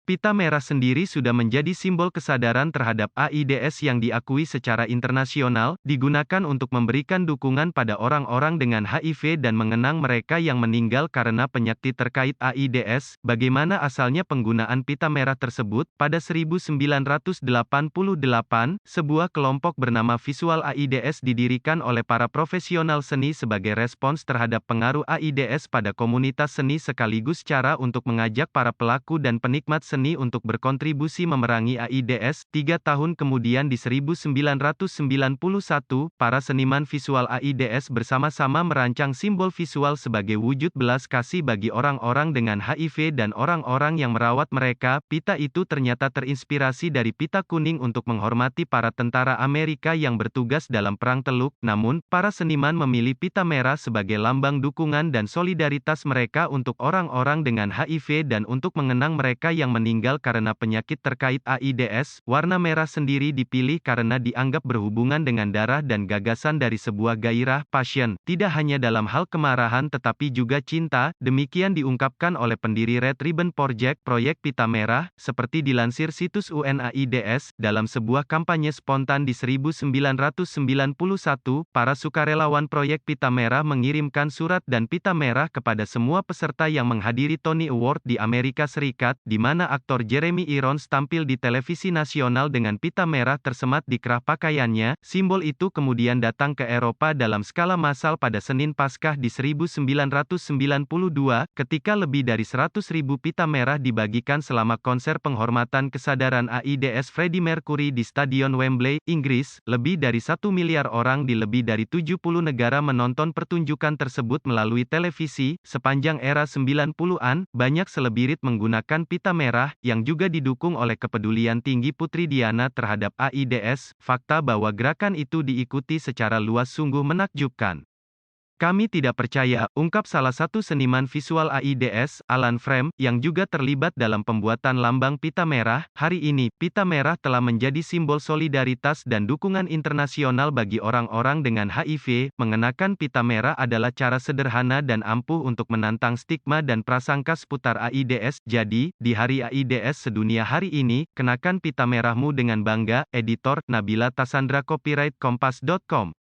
Pita merah sendiri sudah menjadi simbol kesadaran terhadap AIDS yang diakui secara internasional, digunakan untuk memberikan dukungan pada orang-orang dengan HIV dan mengenang mereka yang meninggal karena penyakit terkait AIDS. Bagaimana asalnya penggunaan pita merah tersebut? Pada 1988, sebuah kelompok bernama Visual AIDS didirikan oleh para profesional seni sebagai respons terhadap pengaruh AIDS pada komunitas seni sekaligus cara untuk mengajak para pelaku dan penikmat seni untuk berkontribusi memerangi AIDS. 3 tahun kemudian di 1991, para seniman visual AIDS bersama-sama merancang simbol visual sebagai wujud belas kasih bagi orang-orang dengan HIV dan orang-orang yang merawat mereka. Pita itu ternyata terinspirasi dari pita kuning untuk menghormati para tentara Amerika yang bertugas dalam Perang Teluk. Namun, para seniman memilih pita merah sebagai lambang dukungan dan solidaritas mereka untuk orang-orang dengan HIV dan untuk mengenang mereka yang meninggal karena penyakit terkait AIDS. Warna merah sendiri dipilih karena dianggap berhubungan dengan darah dan gagasan dari sebuah gairah, passion, tidak hanya dalam hal kemarahan tetapi juga cinta. Demikian diungkapkan oleh pendiri Red Ribbon Project, proyek pita merah, seperti dilansir situs UNAIDS, dalam sebuah kampanye spontan di 1991, para sukarelawan proyek pita merah mengirimkan surat dan pita merah kepada semua peserta yang menghadiri Tony Award di Amerika Serikat, di mana aktor Jeremy Irons tampil di televisi nasional dengan pita merah tersemat di kerah pakaiannya. Simbol itu kemudian datang ke Eropa dalam skala massal pada Senin Paskah di 1992, ketika lebih dari 100.000 pita merah dibagikan selama konser penghormatan kesadaran AIDS Freddie Mercury di Stadion Wembley, Inggris. Lebih dari 1 miliar orang di lebih dari 70 negara menonton pertunjukan tersebut melalui televisi. Sepanjang era 90-an, banyak selebritis menggunakan pita merah, yang juga didukung oleh kepedulian tinggi Putri Diana terhadap AIDS. Fakta bahwa gerakan itu diikuti secara luas sungguh menakjubkan. Kami tidak percaya, ungkap salah satu seniman visual AIDS, Alan Frame, yang juga terlibat dalam pembuatan lambang pita merah. Hari ini, pita merah telah menjadi simbol solidaritas dan dukungan internasional bagi orang-orang dengan HIV. Mengenakan pita merah adalah cara sederhana dan ampuh untuk menantang stigma dan prasangka seputar AIDS. Jadi, di Hari AIDS Sedunia hari ini, kenakan pita merahmu dengan bangga. Editor, Nabila Tassandra, Copyright Kompas.com.